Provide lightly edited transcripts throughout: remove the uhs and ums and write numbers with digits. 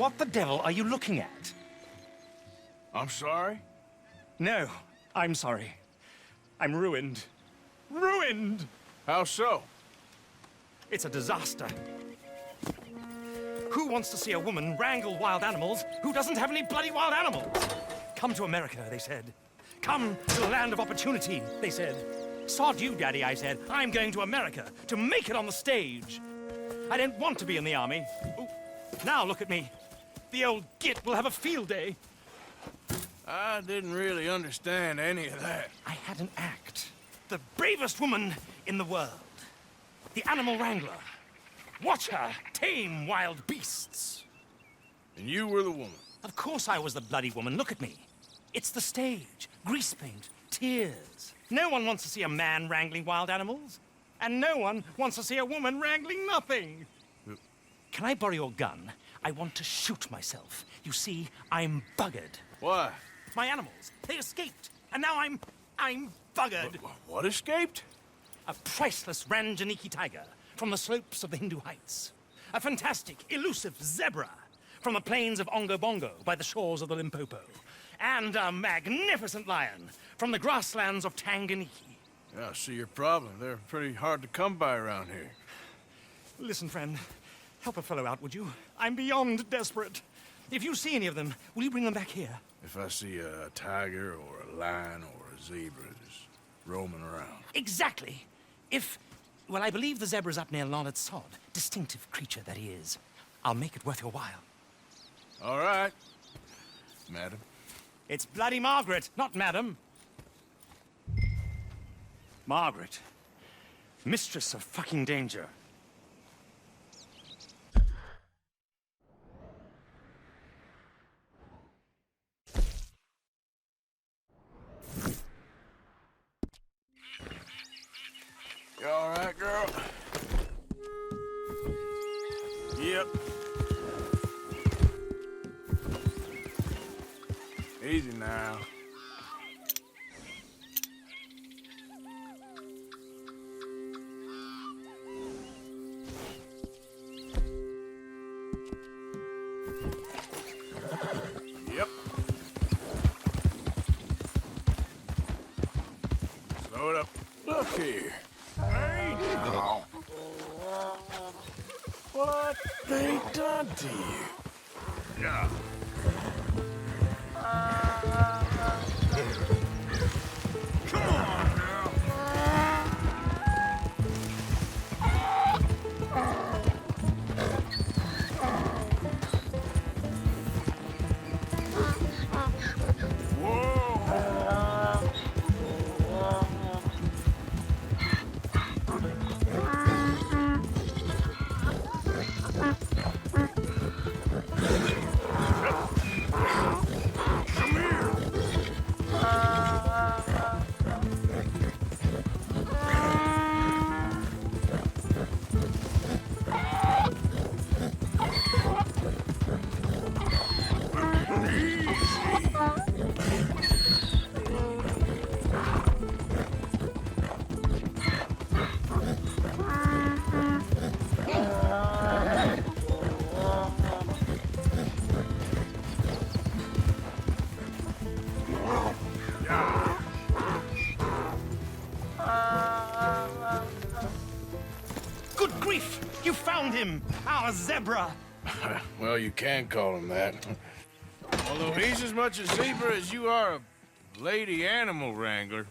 What the devil are you looking at? I'm sorry? No, I'm sorry. I'm ruined. Ruined! How so? It's a disaster. Who wants to see a woman wrangle wild animals who doesn't have any bloody wild animals? Come to America, they said. Come to the land of opportunity, they said. Sod you, Daddy, I said. I'm going to America to make it on the stage. I don't want to be in the army. Ooh, now look at me. The old git will have a field day. I didn't really understand any of that. I had an act. The bravest woman in the world. The animal wrangler. Watch her tame wild beasts. And you were the woman? Of course I was the bloody woman. Look at me. It's the stage. Grease paint. Tears. No one wants to see a man wrangling wild animals. And no one wants to see a woman wrangling nothing. Can I borrow your gun? I want to shoot myself. You see, I'm buggered. Why? My animals, they escaped. And now I'm buggered. What escaped? A priceless Ranjaniki tiger from the slopes of the Hindu Heights. A fantastic, elusive zebra from the plains of Ongo Bongo by the shores of the Limpopo. And a magnificent lion from the grasslands of Tanganyika. Yeah, I see your problem. They're pretty hard to come by around here. Listen, friend, help a fellow out, would you? I'm beyond desperate. If you see any of them, will you bring them back here? If I see a tiger or a lion or a zebra just roaming around. Exactly. Well, I believe the zebra's up near Larned Sod. Distinctive creature that he is. I'll make it worth your while. All right, madam. It's bloody Margaret, not madam. Margaret. Mistress of fucking danger. You all right, girl? Yep. Easy now. Yep. Slow it up. Look here. Hey! Oh. What they done to you? Yeah. Come on now. Good grief! You found him! Our zebra! Well, you can call him that. Although he's as much a zebra as you are a lady animal wrangler.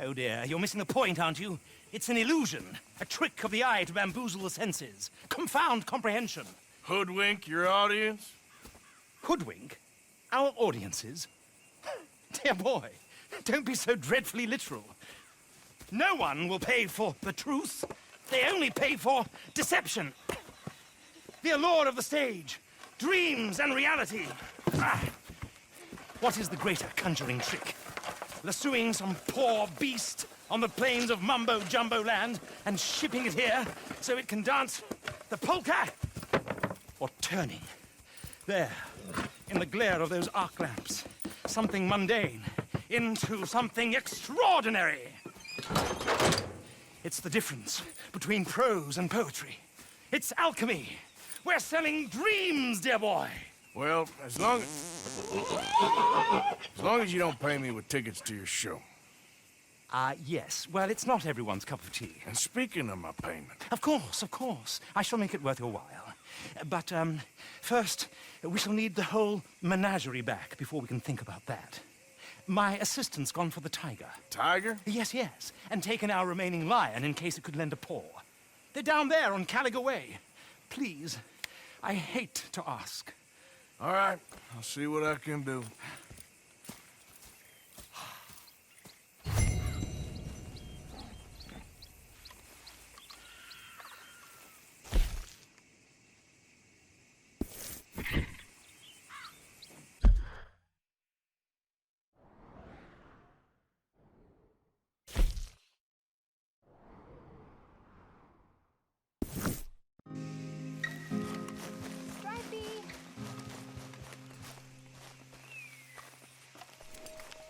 Oh dear, you're missing the point, aren't you? It's an illusion. A trick of the eye to bamboozle the senses. Confound comprehension. Hoodwink your audience? Hoodwink? Our audiences? Dear boy, don't be so dreadfully literal. No one will pay for the truth. They only pay for deception. The allure of the stage, dreams and reality. Ah. What is the greater conjuring trick? Lassoing some poor beast on the plains of mumbo-jumbo land and shipping it here so it can dance the polka? Or turning, there, in the glare of those arc lamps, something mundane into something extraordinary. It's the difference between prose and poetry. It's alchemy. We're selling dreams, dear boy. Well, as long as you don't pay me with tickets to your show. Yes. Well, it's not everyone's cup of tea. And speaking of my payment... Of course, of course. I shall make it worth your while. But, first, we shall need the whole menagerie back before we can think about that. My assistant's gone for the tiger. Tiger? Yes, yes. And taken our remaining lion in case it could lend a paw. They're down there on Caliga Way. Please, I hate to ask. All right, I'll see what I can do.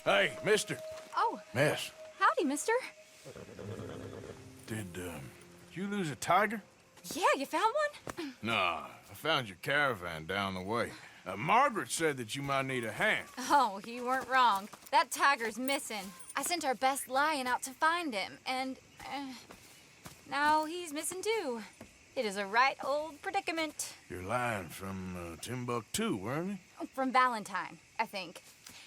Hey, mister. Oh. Miss. Howdy, mister. Did you lose a tiger? Yeah, you found one? Nah, I found your caravan down the way. Margaret said that you might need a hand. Oh, you weren't wrong. That tiger's missing. I sent our best lion out to find him, and now he's missing too. It is a right old predicament. Your lion from Timbuktu, weren't he? From Valentine, I think.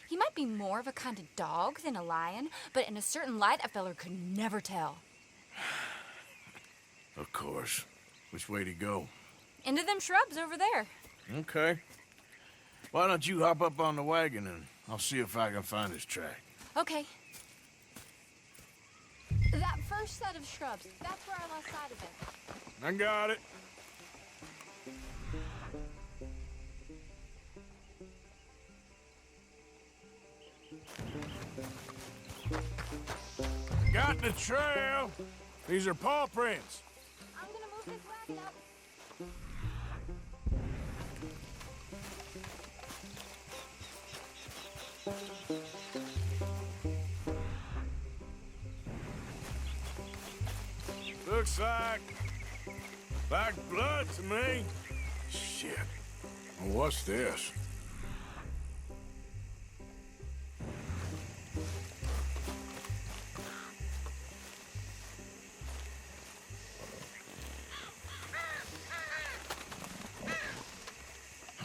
He might be more of a kind of dog than a lion, but in a certain light, a feller could never tell. Of course. Which way to go? Into them shrubs over there. Okay. Why don't you hop up on the wagon and I'll see if I can find his track. Okay. That first set of shrubs, that's where I lost sight of him. I got it. Got the trail. These are paw prints. I'm gonna move this wagon up. Looks like blood to me. Shit. What's this?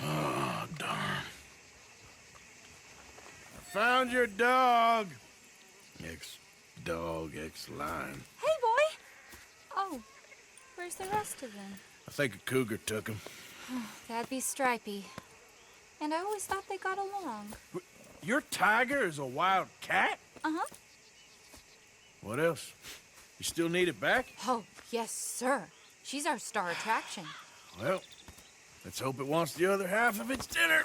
Oh, darn. I found your dog. Ex-dog, ex-lion. Hey, boy! Oh, where's the rest of them? I think a cougar took him. That'd be Stripey. And I always thought they got along. Your tiger is a wild cat? Uh-huh. What else? You still need it back? Oh, yes, sir. She's our star attraction. Well, let's hope it wants the other half of its dinner.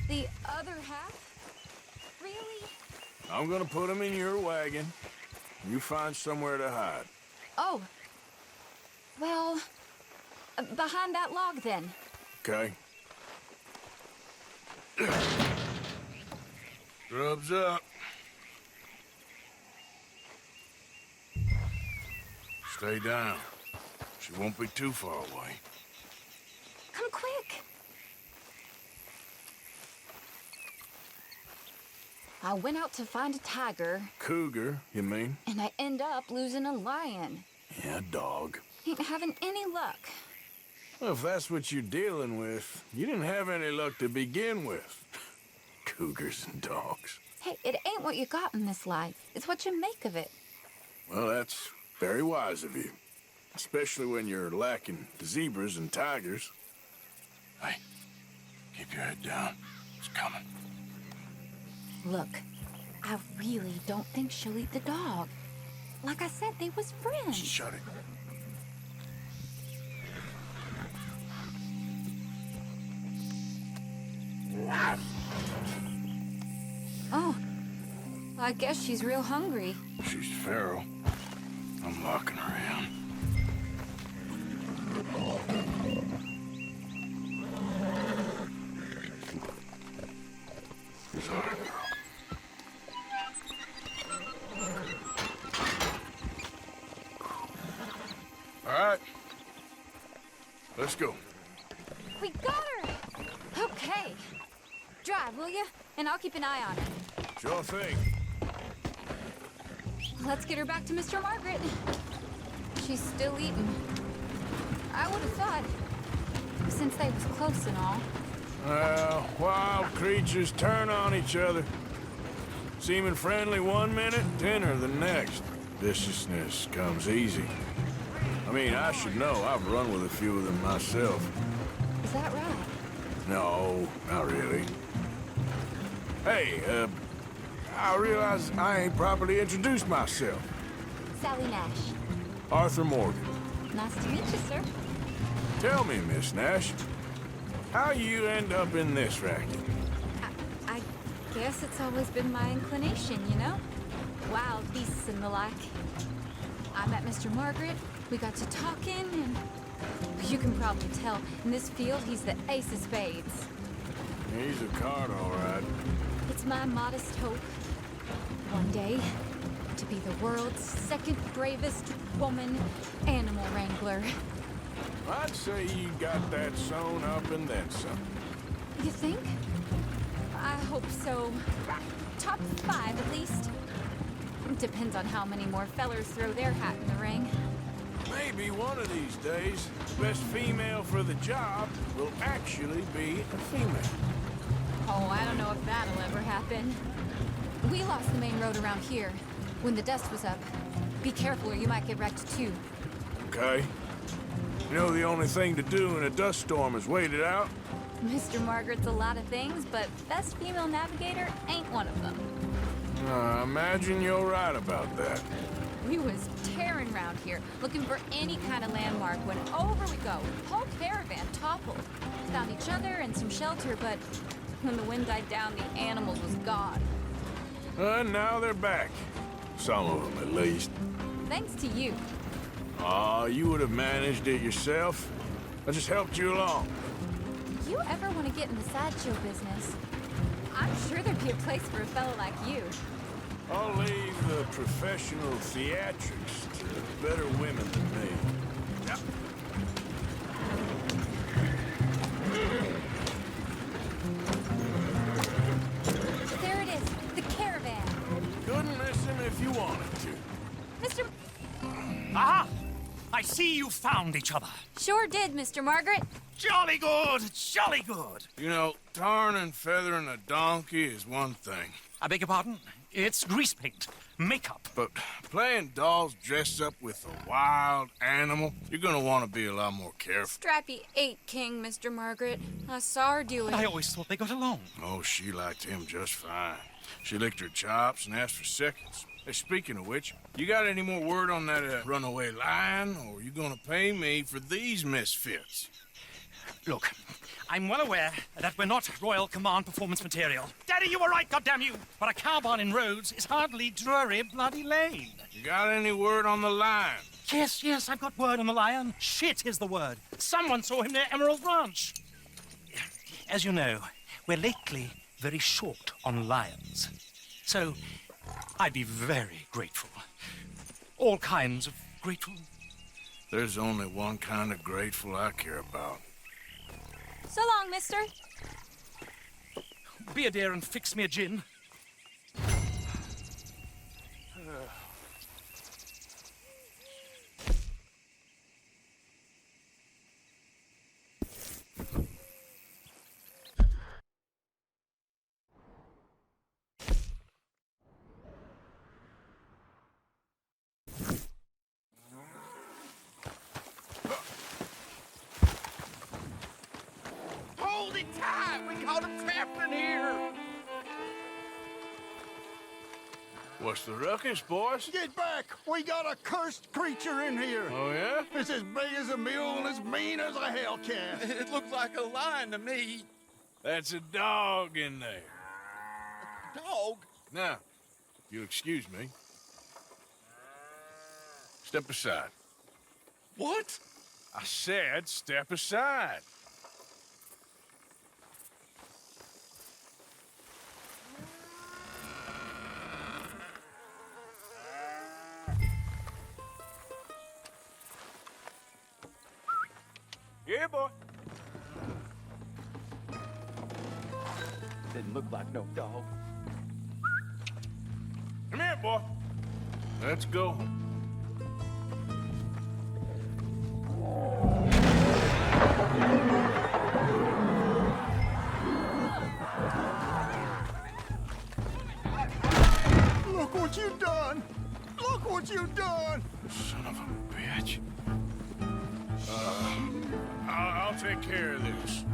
The other half? Really? I'm gonna put him in your wagon. You find somewhere to hide. Oh. Well, behind that log, then. Okay. Scrubs up. Stay down. She won't be too far away. Come quick. I went out to find a tiger. Cougar, you mean? And I end up losing a lion. Yeah, dog. Ain't having any luck. Well, if that's what you're dealing with, you didn't have any luck to begin with. Cougars and dogs. Hey, it ain't what you got in this life. It's what you make of it. Well, that's very wise of you. Especially when you're lacking zebras and tigers. Hey, keep your head down. It's coming. Look, I really don't think she'll eat the dog. Like I said, they was friends. Shut it. Oh, I guess she's real hungry. She's feral. I'm locking her in. Sorry, girl. All right. Let's go. We got her! Okay. Drive, will you? And I'll keep an eye on her. Sure thing. Let's get her back to Mr. Margaret. She's still eating. I would have thought, since they was close and all. Well, wild creatures turn on each other. Seeming friendly one minute, tender the next. Viciousness comes easy. I mean, I should know. I've run with a few of them myself. Is that right? No, not really. Hey, I realize I ain't properly introduced myself. Sally Nash. Arthur Morgan. Nice to meet you, sir. Tell me, Miss Nash, how you end up in this racket? I guess it's always been my inclination, you know? Wild beasts and the like. I met Mr. Margaret, we got to talking, and you can probably tell, in this field, he's the ace of spades. He's a card, all right. It's my modest hope, one day, to be the world's second bravest woman animal wrangler. I'd say you got that sewn up and then some. You think? I hope so. Top 5, at least. Depends on how many more fellers throw their hat in the ring. Maybe one of these days, the best female for the job will actually be a female. Oh, I don't know if that'll ever happen. We lost the main road around here when the dust was up. Be careful or you might get wrecked too. Okay. You know the only thing to do in a dust storm is wait it out? Mr. Margaret's a lot of things, but best female navigator ain't one of them. I imagine you're right about that. We was tearing around here, looking for any kind of landmark when over we go. Whole caravan toppled. Found each other and some shelter, but when the wind died down, the animals was gone. And now they're back. Some of them, at least. Thanks to you. Aw, you would have managed it yourself. I just helped you along. If you ever want to get in the sideshow business, I'm sure there'd be a place for a fellow like you. I'll leave the professional theatrics to better women than me. Yep. There it is, the caravan. Couldn't listen if you wanted to. Mr. Aha! I see you found each other. Sure did, Mr. Margaret. Jolly good, jolly good. You know, tarring and feathering a donkey is one thing. I beg your pardon? It's grease paint, makeup. But playing dolls dressed up with a wild animal, you're gonna want to be a lot more careful. Strappy ate King, Mr. Margaret. I saw her do it. I always thought they got along. Oh, she liked him just fine. She licked her chops and asked for seconds. Hey, speaking of which, you got any more word on that runaway lion, or are you gonna pay me for these misfits? Look, I'm well aware that we're not Royal Command performance material. Daddy, you were right, goddamn you! But a cow barn in Rhodes is hardly Drury Bloody Lane. You got any word on the lion? Yes, I've got word on the lion. Shit is the word. Someone saw him near Emerald Ranch. As you know, we're lately very short on lions. So, I'd be very grateful. All kinds of grateful. There's only one kind of grateful I care about. So long, mister. Be a dear and fix me a gin. Hold it tight! We caught him trapped in here! What's the ruckus, boys? Get back! We got a cursed creature in here! Oh, yeah? It's as big as a mule and as mean as a hellcat! It looks like a lion to me. That's a dog in there. Dog? Now, if you'll excuse me. Step aside. What? I said step aside. Yeah, here, boy. Didn't look like no dog. Come here, boy. Let's go. Look what you've done! Look what you've done! Son of a bitch. I'll take care of this.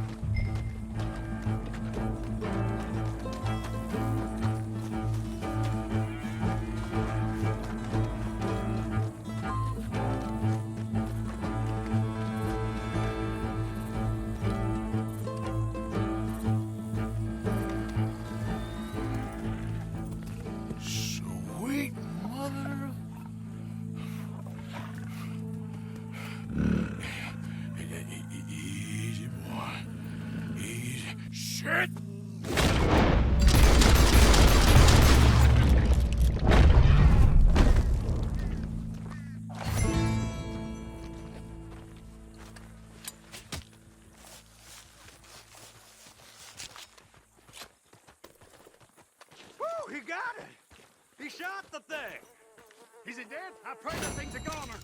Sweet mother of... Easy, boy. Easy. Shit! Woo, he got it! He shot the thing! Is he dead? I pray the thing's a goner.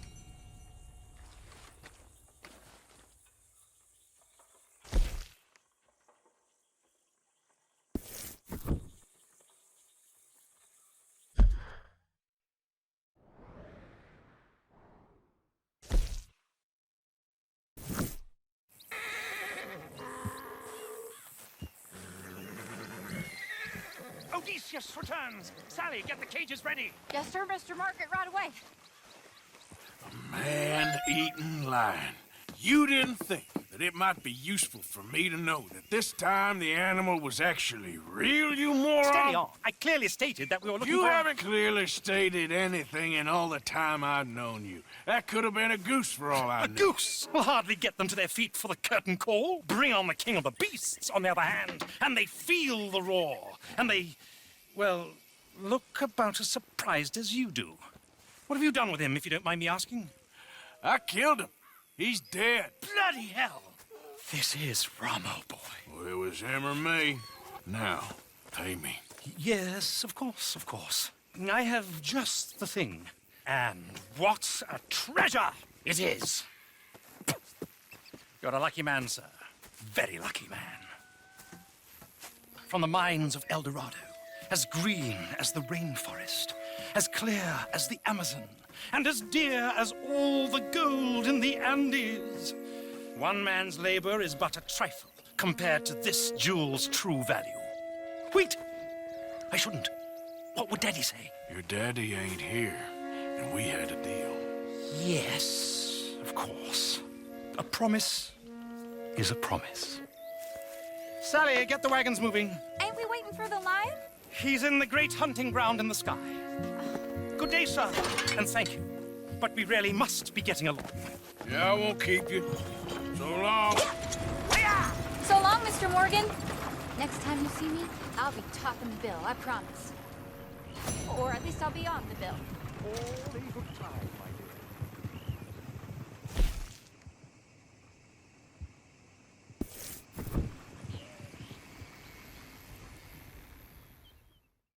Odysseus returns. Sally, get the cages ready. Yes, sir, Mr. Margaret, right away. Man-eating lion. You didn't think that it might be useful for me to know that this time the animal was actually real, you moron? Steady on. I clearly stated that we were looking You for... haven't clearly stated anything in all the time I've known you. That could have been a goose for all I A know. goose will hardly get them to their feet for the curtain call. Bring on the king of the beasts, on the other hand, and they feel the roar. And they, well, look about as surprised as you do. What have you done with him, if you don't mind me asking? I killed him. He's dead. Bloody hell! This is Ramo, boy. Well, it was him or me. Now, pay me. Yes, of course, of course. I have just the thing. And what a treasure it is! You're a lucky man, sir. Very lucky man. From the mines of El Dorado, as green as the rainforest, as clear as the Amazon, and as dear as all the gold in the Andes. One man's labor is but a trifle compared to this jewel's true value. Wait! I shouldn't. What would Daddy say? Your daddy ain't here, and we had a deal. Yes, of course. A promise is a promise. Sally, get the wagons moving. Ain't we waiting for the lion? He's in the great hunting ground in the sky. Good day, sir, and thank you. But we really must be getting along. Yeah, I won't keep you. So long. So long, Mr. Morgan. Next time you see me, I'll be topping the bill, I promise. Or at least I'll be on the bill. All evil time, my